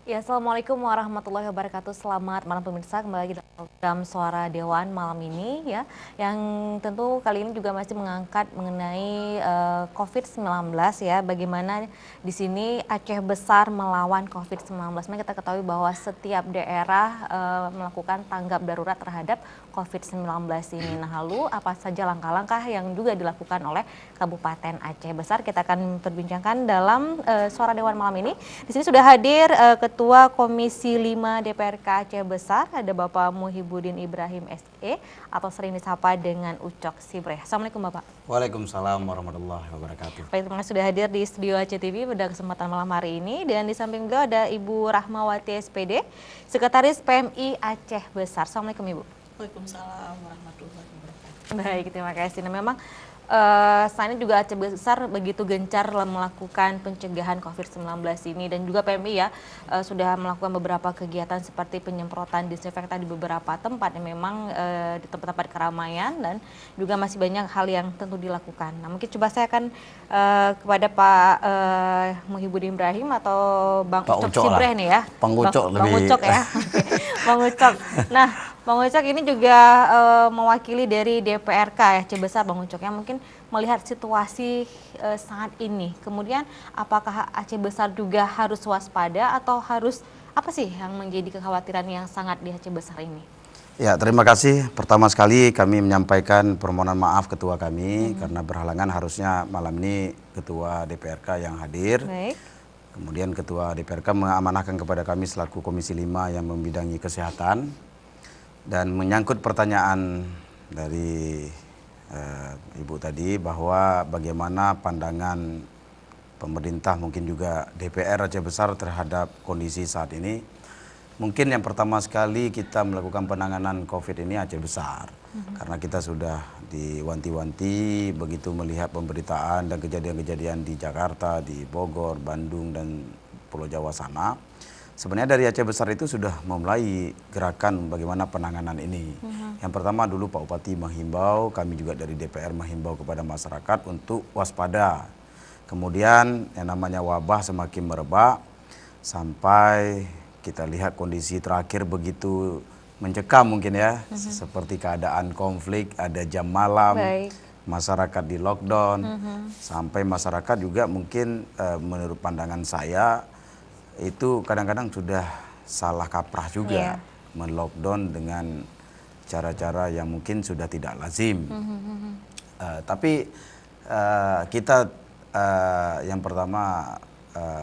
Ya, Assalamualaikum warahmatullahi wabarakatuh. Selamat malam pemirsa, kembali lagi dalam program Suara Dewan malam ini ya. Yang tentu kali ini juga masih mengangkat mengenai COVID-19 ya. Bagaimana di sini Aceh Besar melawan COVID-19. Nah, kita ketahui bahwa setiap daerah melakukan tanggap darurat terhadap COVID-19 ini. Nah, lalu apa saja langkah-langkah yang juga dilakukan oleh Kabupaten Aceh Besar? Kita akan perbincangkan dalam Suara Dewan malam ini. Di sini sudah hadir Ketua Komisi 5 DPRK Aceh Besar, ada Bapak Muhibudin Ibrahim SE atau sering disapa dengan Ucok Sibreh. Assalamualaikum Bapak. Waalaikumsalam warahmatullahi wabarakatuh. Baik, terima kasih sudah hadir di studio Aceh TV pada kesempatan malam hari ini. Dan di samping beliau ada Ibu Rahmawati SPD, Sekretaris PMI Aceh Besar. Assalamualaikum Ibu. Waalaikumsalam warahmatullahi wabarakatuh. Baik, terima kasih. Nah, memang saat ini juga Aceh Besar begitu gencar melakukan pencegahan COVID-19 ini, dan juga PMI ya sudah melakukan beberapa kegiatan seperti penyemprotan disinfektan di beberapa tempat yang memang di tempat-tempat keramaian, dan juga masih banyak hal yang tentu dilakukan. Nah, mungkin coba saya akan kepada Pak Muhibudin Ibrahim atau Bang Pak Ucok Ucok Sibreh lah. nih ya. Bang Ucok Bang lebih. Ucok ya. Oke. Bang Ucok. Nah, Bang Ucok ini juga mewakili dari DPRK ya, Aceh Besar, Bang Ucok, yang mungkin melihat situasi saat ini. Kemudian apakah Aceh Besar juga harus waspada atau harus apa sih yang menjadi kekhawatiran yang sangat di Aceh Besar ini? Ya, terima kasih. Pertama sekali kami menyampaikan permohonan maaf ketua kami karena berhalangan, harusnya malam ini ketua DPRK yang hadir. Baik. Kemudian ketua DPRK mengamanahkan kepada kami selaku Komisi 5 yang membidangi kesehatan. Dan menyangkut pertanyaan dari Ibu tadi bahwa bagaimana pandangan pemerintah, mungkin juga DPR Aceh Besar terhadap kondisi saat ini. Mungkin yang pertama sekali kita melakukan penanganan COVID ini Aceh Besar. Karena kita sudah diwanti-wanti begitu melihat pemberitaan dan kejadian-kejadian di Jakarta, di Bogor, Bandung, dan Pulau Jawa sana. Sebenarnya dari Aceh Besar itu sudah memulai gerakan bagaimana penanganan ini. Yang pertama dulu Pak Bupati menghimbau, kami juga dari DPR menghimbau kepada masyarakat untuk waspada. Kemudian yang namanya wabah semakin merebak sampai kita lihat kondisi terakhir begitu mencekam mungkin ya. Seperti keadaan konflik, ada jam malam, masyarakat di lockdown, sampai masyarakat juga mungkin menurut pandangan saya itu kadang-kadang sudah salah kaprah juga, melockdown dengan cara-cara yang mungkin sudah tidak lazim. Tapi kita yang pertama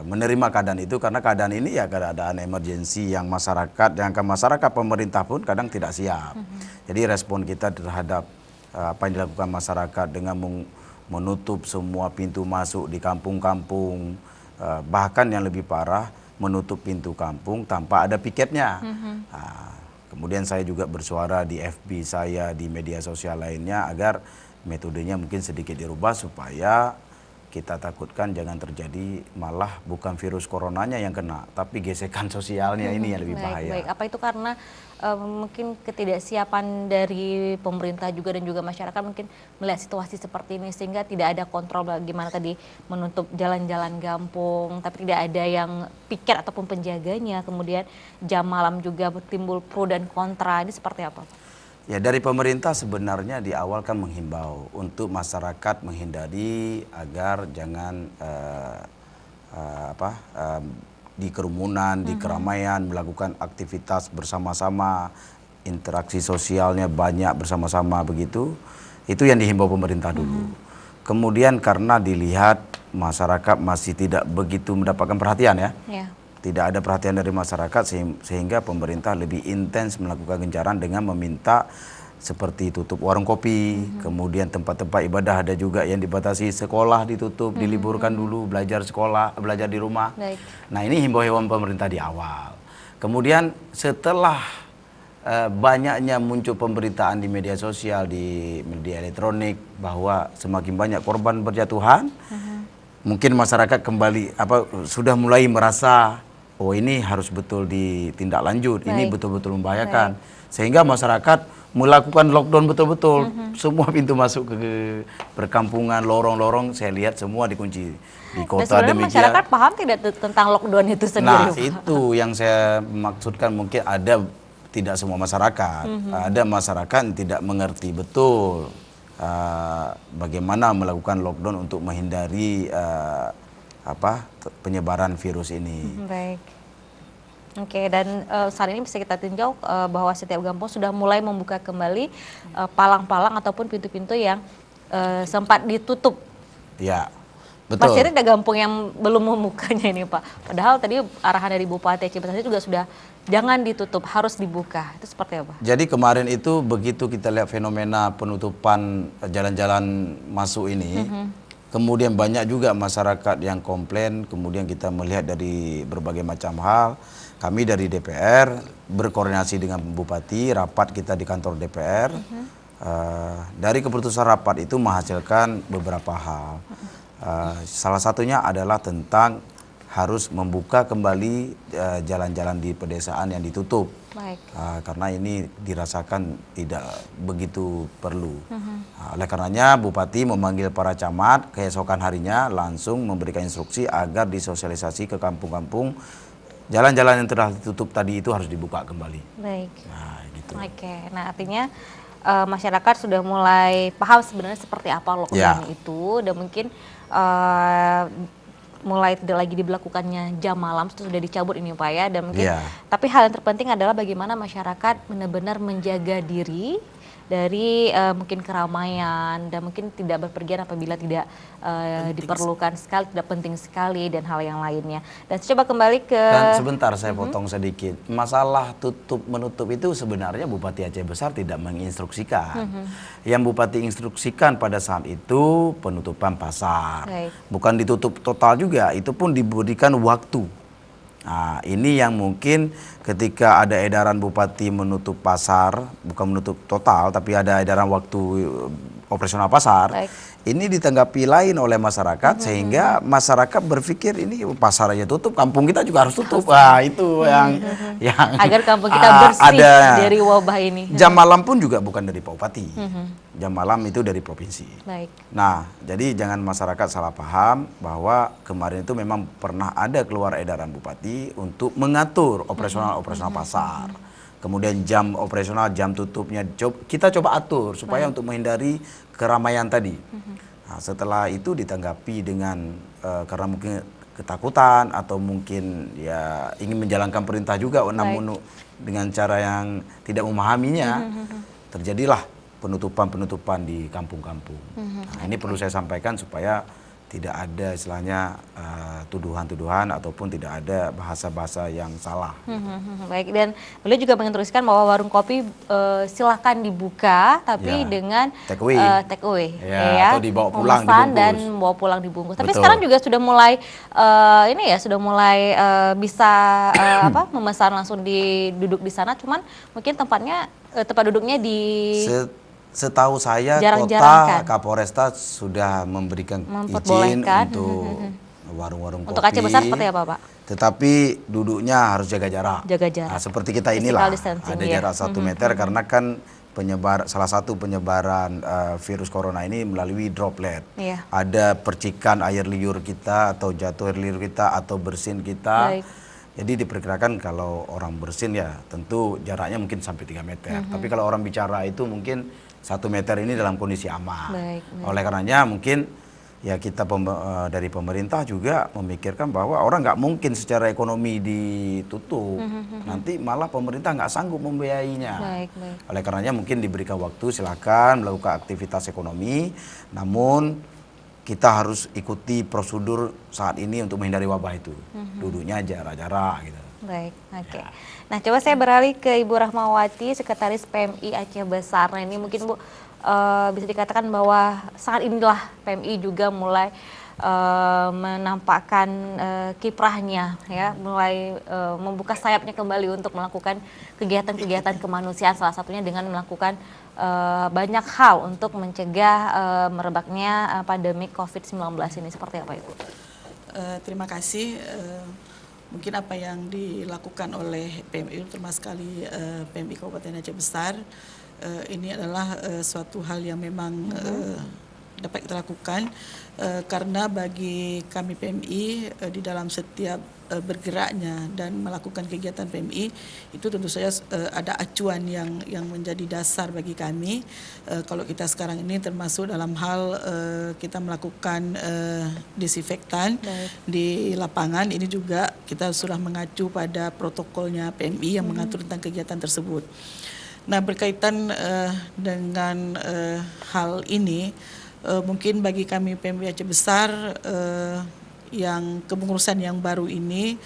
menerima keadaan itu karena keadaan ini ya keadaan emergensi yang masyarakat pemerintah pun kadang tidak siap. Jadi respon kita terhadap apa yang dilakukan masyarakat dengan menutup semua pintu masuk di kampung-kampung, bahkan yang lebih parah menutup pintu kampung tanpa ada piketnya. Kemudian saya juga bersuara di FB saya, di media sosial lainnya agar metodenya mungkin sedikit dirubah supaya kita takutkan jangan terjadi malah bukan virus coronanya yang kena, tapi gesekan sosialnya ini yang lebih bahaya. Baik. Apa itu karena mungkin ketidaksiapan dari pemerintah juga dan juga masyarakat mungkin melihat situasi seperti ini sehingga tidak ada kontrol bagaimana tadi menutup jalan-jalan kampung, tapi tidak ada yang piket ataupun penjaganya, kemudian jam malam juga timbul pro dan kontra, ini seperti apa? Ya, dari pemerintah sebenarnya di awal kan menghimbau untuk masyarakat menghindari agar jangan di kerumunan, di keramaian, melakukan aktivitas bersama-sama, interaksi sosialnya banyak bersama-sama begitu. Itu yang dihimbau pemerintah dulu. Kemudian karena dilihat masyarakat masih tidak begitu mendapatkan perhatian ya. Tidak ada perhatian dari masyarakat sehingga pemerintah lebih intens melakukan gencaran dengan meminta seperti tutup warung kopi, kemudian tempat-tempat ibadah ada juga yang dibatasi, sekolah ditutup, diliburkan dulu, belajar di rumah. Nah, ini himbauan pemerintah di awal. Kemudian setelah banyaknya muncul pemberitaan di media sosial, di media elektronik bahwa semakin banyak korban berjatuhan, mungkin masyarakat kembali sudah mulai merasa oh ini harus betul ditindaklanjut, ini betul-betul membahayakan. Sehingga masyarakat melakukan lockdown betul-betul. Semua pintu masuk ke perkampungan, lorong-lorong saya lihat semua dikunci. Di Dan kota sebenarnya demikian. masyarakat paham tidak tentang lockdown itu sendiri, Nah, Pak? itu yang saya maksudkan, mungkin ada tidak semua masyarakat. Ada masyarakat yang tidak mengerti betul bagaimana melakukan lockdown untuk menghindari penyebaran virus ini. Baik. Oke, dan saat ini bisa kita tinjau bahwa setiap kampung sudah mulai membuka kembali palang-palang ataupun pintu-pintu yang sempat ditutup. Ya, betul. Masih ada kampung yang belum membukanya ini, Pak. Padahal tadi arahan dari Bupati Aceh Besar juga sudah jangan ditutup, harus dibuka. Itu seperti apa? Jadi kemarin itu begitu kita lihat fenomena penutupan jalan-jalan masuk ini, kemudian banyak juga masyarakat yang komplain, kemudian kita melihat dari berbagai macam hal. Kami dari DPR berkoordinasi dengan Bupati, rapat kita di kantor DPR. Dari keputusan rapat itu menghasilkan beberapa hal. Salah satunya adalah tentang harus membuka kembali jalan-jalan di pedesaan yang ditutup. Baik. Karena ini dirasakan tidak begitu perlu. Oleh karenanya Bupati memanggil para camat keesokan harinya langsung memberikan instruksi agar disosialisasi ke kampung-kampung, jalan-jalan yang telah ditutup tadi itu harus dibuka kembali. Baik. Nah, gitu. Oke, nah artinya masyarakat sudah mulai paham sebenarnya seperti apa lockdown itu, dan mungkin mulai tidak lagi diberlakukannya jam malam, itu sudah dicabut ini Pak ya, dan mungkin tapi hal yang terpenting adalah bagaimana masyarakat benar-benar menjaga diri dari mungkin keramaian dan mungkin tidak berpergian apabila tidak diperlukan sekali, tidak penting sekali, dan hal yang lainnya. Dan saya coba kembali ke... Dan sebentar saya potong sedikit. Masalah tutup menutup itu sebenarnya Bupati Aceh Besar tidak menginstruksikan. Yang Bupati instruksikan pada saat itu penutupan pasar. Baik. Bukan ditutup total juga, itu pun diberikan waktu. Nah, ini yang mungkin ketika ada edaran Bupati menutup pasar, bukan menutup total, tapi ada edaran waktu operasional pasar. Baik. Ini ditanggapi lain oleh masyarakat, sehingga masyarakat berpikir ini pasar aja tutup, kampung kita juga harus tutup. Wah, itu yang agar kampung kita bersih dari wabah ini. Jam malam pun juga bukan dari Pak Bupati. Jam malam itu dari provinsi. Baik. Nah, jadi jangan masyarakat salah paham bahwa kemarin itu memang pernah ada keluar edaran Bupati untuk mengatur operasional pasar. Kemudian jam operasional, jam tutupnya kita coba atur supaya untuk menghindari keramaian tadi. Nah, setelah itu ditanggapi dengan karena mungkin ketakutan atau mungkin ya ingin menjalankan perintah juga, namun dengan cara yang tidak memahaminya, terjadilah penutupan di kampung-kampung. Nah, ini perlu saya sampaikan supaya tidak ada istilahnya tuduhan-tuduhan ataupun tidak ada bahasa-bahasa yang salah. Baik, dan beliau juga menginstruksikan bahwa warung kopi silakan dibuka tapi dengan take away ya, atau dibawa pulang memesan dibungkus. dan bawa pulang dibungkus. Tapi Betul. sekarang juga sudah mulai bisa memesan langsung duduk di sana, cuman mungkin tempat duduknya di Setahu saya jarang-jarang kota Kapolresta sudah memberikan izin memperbolehkan untuk warung-warung kopi. Untuk Aceh Besar seperti apa, Pak? Tetapi duduknya harus jaga jarak. Jaga jarak. Nah, seperti kita inilah Distancing, ada jarak 1 meter karena kan salah satu penyebaran virus corona ini melalui droplet. Iya. Ada percikan air liur kita atau jatuh air liur kita atau bersin kita. Baik. Jadi diperkirakan kalau orang bersin ya tentu jaraknya mungkin sampai 3 meter. Tapi kalau orang bicara itu mungkin 1 meter ini dalam kondisi aman. Baik. Oleh karenanya mungkin ya kita dari pemerintah juga memikirkan bahwa orang nggak mungkin secara ekonomi ditutup. Nanti malah pemerintah nggak sanggup membiayainya. Baik. Oleh karenanya mungkin diberikan waktu, silakan melakukan aktivitas ekonomi. Namun kita harus ikuti prosedur saat ini untuk menghindari wabah itu. Duduknya jarak-jarak gitu. Baik, oke. Nah, coba saya beralih ke Ibu Rahmawati, Sekretaris PMI Aceh Besar. Nah, ini mungkin Bu bisa dikatakan bahwa saat inilah PMI juga mulai menampakkan kiprahnya, ya, mulai membuka sayapnya kembali untuk melakukan kegiatan-kegiatan kemanusiaan, salah satunya dengan melakukan banyak hal untuk mencegah merebaknya pandemi COVID-19 ini. Seperti apa, Ibu? Terima kasih. Mungkin apa yang dilakukan oleh PMI, terutama sekali PMI Kabupaten Aceh Besar, ini adalah suatu hal yang memang dapat kita lakukan karena bagi kami PMI di dalam setiap bergeraknya dan melakukan kegiatan PMI itu tentu saja ada acuan yang menjadi dasar bagi kami. Kalau kita sekarang ini termasuk dalam hal kita melakukan disinfektan di lapangan, ini juga kita sudah mengacu pada protokolnya PMI yang mengatur tentang kegiatan tersebut. Nah, berkaitan dengan hal ini, mungkin bagi kami PMI Aceh Besar yang kepengurusan yang baru ini,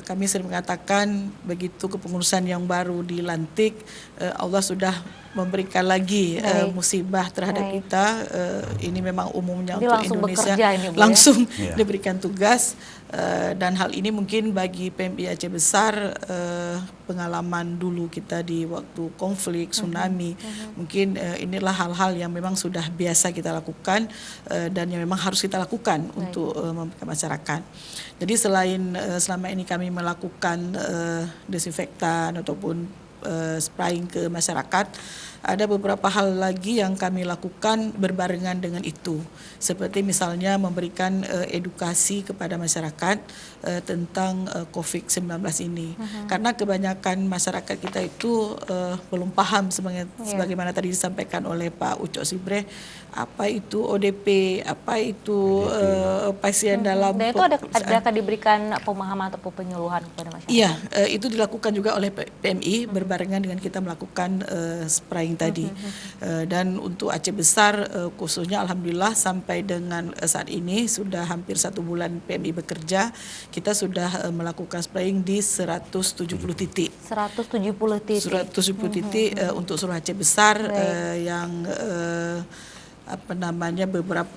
kami sering mengatakan begitu kepengurusan yang baru dilantik, Allah sudah memberikan lagi musibah terhadap kita. Ini memang umumnya jadi untuk langsung Indonesia bekerja ini, Bu, langsung ya? diberikan tugas, dan hal ini mungkin bagi PMI Aceh Besar pengalaman dulu kita di waktu konflik tsunami, mungkin inilah hal-hal yang memang sudah biasa kita lakukan dan yang memang harus kita lakukan untuk masyarakat. Jadi selain selama ini kami melakukan desinfektan ataupun spraying ke masyarakat, ada beberapa hal lagi yang kami lakukan berbarengan dengan itu, seperti misalnya memberikan edukasi kepada masyarakat tentang COVID-19 ini. Karena kebanyakan masyarakat kita itu belum paham sebagaimana tadi disampaikan oleh Pak Ucok Sibreh, apa itu ODP, apa itu pasien dalam. Dan itu akan diberikan pemahaman atau penyuluhan kepada masyarakat? Iya, itu dilakukan juga oleh PMI berbarengan dengan kita melakukan spraying tadi. Dan untuk Aceh Besar khususnya alhamdulillah sampai dengan saat ini sudah hampir 1 bulan PMI bekerja, kita sudah melakukan spraying di 170 titik. 170 titik. 170 titik untuk seluruh Aceh Besar yang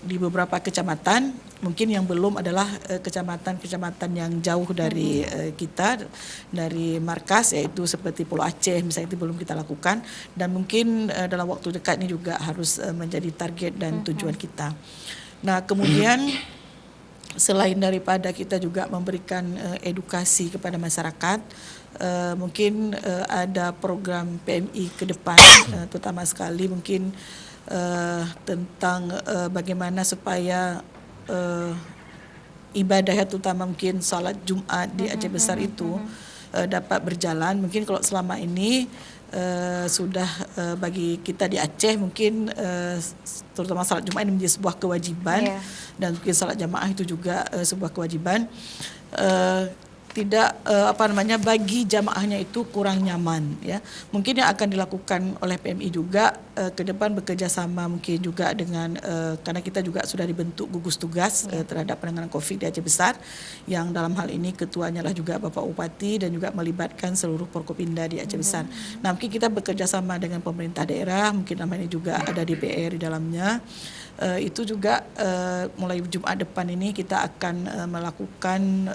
di beberapa kecamatan. Mungkin yang belum adalah kecamatan-kecamatan yang jauh dari kita, dari markas, yaitu seperti Pulau Aceh misalnya, itu belum kita lakukan, dan mungkin dalam waktu dekat ini juga harus menjadi target dan tujuan kita. Nah, kemudian selain daripada kita juga memberikan edukasi kepada masyarakat, mungkin ada program PMI ke depan, terutama sekali mungkin tentang bagaimana supaya ibadah terutama mungkin salat Jumat di Aceh Besar itu dapat berjalan. Mungkin kalau selama ini sudah bagi kita di Aceh mungkin terutama salat Jumat ini menjadi sebuah kewajiban, dan mungkin salat jamaah itu juga sebuah kewajiban. Tidak bagi jamaahnya itu kurang nyaman, ya. Mungkin yang akan dilakukan oleh PMI juga ke depan bekerja sama mungkin juga dengan karena kita juga sudah dibentuk gugus tugas terhadap penanganan COVID di Aceh Besar, yang dalam hal ini ketuanya lah juga Bapak Bupati dan juga melibatkan seluruh Forkopimda di Aceh Besar. Nah, mungkin kita bekerja sama dengan pemerintah daerah, mungkin namanya juga ada DPR di dalamnya. Itu juga mulai Jumat depan ini kita akan melakukan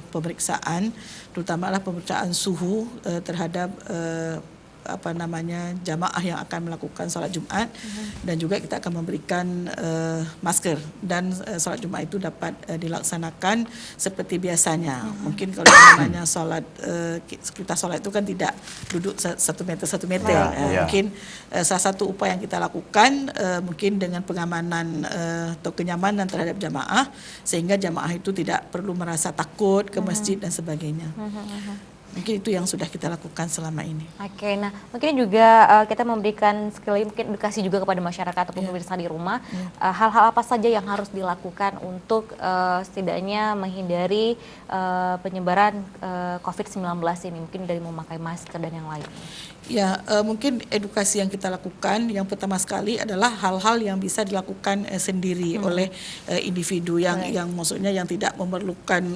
pemeriksaan, terutama pemeriksaan suhu terhadap jamaah yang akan melakukan salat Jumat, dan juga kita akan memberikan masker, dan salat Jumat itu dapat dilaksanakan seperti biasanya. Mungkin kalau namanya salat kita salat itu kan tidak duduk 1 meter. Mungkin salah satu upaya yang kita lakukan mungkin dengan pengamanan atau kenyamanan terhadap jamaah, sehingga jamaah itu tidak perlu merasa takut ke masjid dan sebagainya. Mungkin itu yang sudah kita lakukan selama ini. Oke, nah mungkin juga kita memberikan sekali mungkin edukasi juga kepada masyarakat ataupun pemirsa di rumah, hal-hal apa saja yang harus dilakukan untuk setidaknya menghindari penyebaran COVID-19 ini, mungkin dari memakai masker dan yang lain. Ya, mungkin edukasi yang kita lakukan yang pertama sekali adalah hal-hal yang bisa dilakukan sendiri oleh individu yang maksudnya yang tidak memerlukan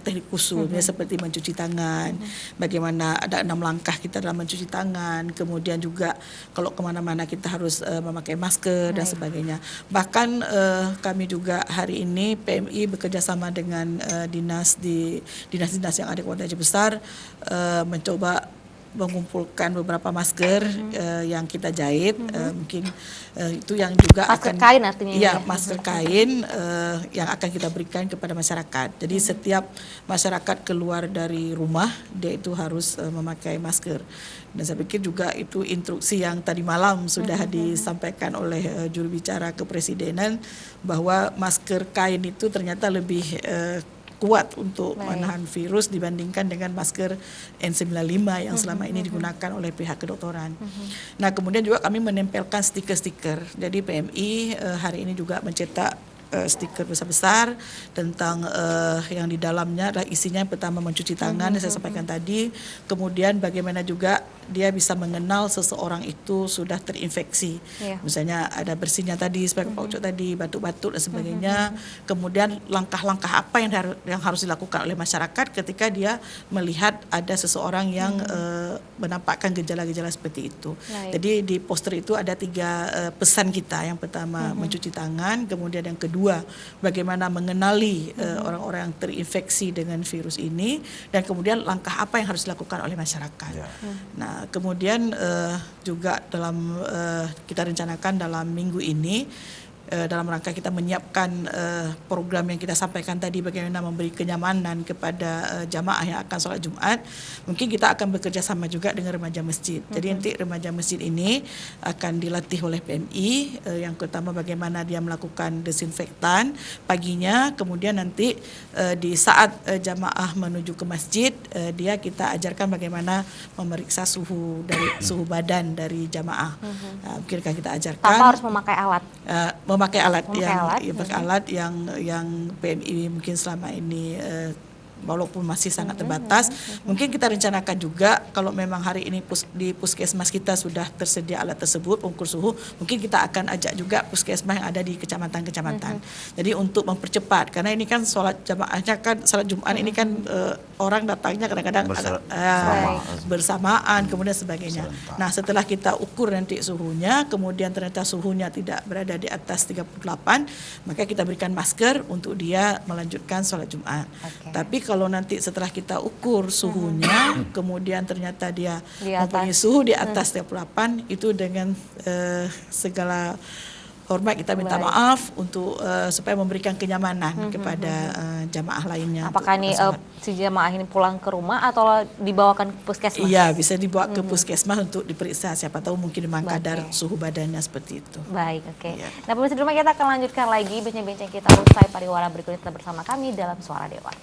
teknik khusus, seperti mencuci tangan, bagaimana ada 6 langkah kita dalam mencuci tangan, kemudian juga kalau kemana-mana kita harus memakai masker dan sebagainya. Bahkan kami juga hari ini PMI bekerja sama dengan dinas yang ada di Kota Aceh Besar mencoba mengumpulkan beberapa masker yang kita jahit, mungkin itu yang juga Masker akan kain artinya ini ya ya? masker kain yang akan kita berikan kepada masyarakat. Jadi setiap masyarakat keluar dari rumah dia itu harus memakai masker. Dan saya pikir juga itu instruksi yang tadi malam sudah disampaikan oleh juru bicara kepresidenan bahwa masker kain itu ternyata lebih kuat untuk menahan virus dibandingkan dengan masker N95 yang selama ini digunakan oleh pihak kedokteran. Nah, kemudian juga kami menempelkan stiker-stiker. Jadi PMI hari ini juga mencetak stiker besar-besar tentang yang di dalamnya adalah isinya yang pertama mencuci tangan yang saya sampaikan tadi, kemudian bagaimana juga dia bisa mengenal seseorang itu sudah terinfeksi. Misalnya ada bersihnya tadi seperti Pak Ucok tadi, batuk-batuk dan sebagainya. Kemudian langkah-langkah apa yang harus dilakukan oleh masyarakat ketika dia melihat ada seseorang yang menampakkan gejala-gejala seperti itu. Jadi di poster itu ada 3 pesan kita. Yang pertama mencuci tangan, kemudian yang kedua bagaimana mengenali orang-orang yang terinfeksi dengan virus ini, dan kemudian langkah apa yang harus dilakukan oleh masyarakat. Nah, kemudian juga dalam kita rencanakan dalam minggu ini dalam rangka kita menyiapkan program yang kita sampaikan tadi bagaimana memberi kenyamanan kepada jamaah yang akan sholat Jumat, mungkin kita akan bekerja sama juga dengan remaja masjid. Jadi nanti remaja masjid ini akan dilatih oleh PMI, yang pertama bagaimana dia melakukan desinfektan paginya, kemudian nanti di saat jamaah menuju ke masjid, kita ajarkan bagaimana memeriksa suhu badan dari jamaah. Mungkin kita ajarkan tanpa harus memakai alat. Memakai alat yang PMI mungkin selama ini walaupun masih sangat terbatas, mungkin kita rencanakan juga kalau memang hari ini di puskesmas kita sudah tersedia alat tersebut pengukur suhu, mungkin kita akan ajak juga puskesmas yang ada di kecamatan-kecamatan. Jadi untuk mempercepat, karena ini kan sholat jamaahnya kan sholat Jumat ini kan orang datangnya kadang-kadang bersamaan kemudian sebagainya. Nah, setelah kita ukur nanti suhunya, kemudian ternyata suhunya tidak berada di atas 38, maka kita berikan masker untuk dia melanjutkan sholat Jumat. Tapi kalau nanti setelah kita ukur suhunya, kemudian ternyata dia mempunyai suhu di atas 38, itu dengan segala hormat kita minta maaf untuk supaya memberikan kenyamanan kepada jamaah lainnya. Apakah ini si jamaah ini pulang ke rumah atau dibawakan ke puskesmas? Iya, bisa dibawa ke puskesmas untuk diperiksa, siapa tahu mungkin memang kadar suhu badannya seperti itu. Baik, Iya. Nah, pemirsa di rumah kita akan lanjutkan lagi bincang-bincang kita usai pariwara berikutnya, tetap bersama kami dalam Suara Dewan.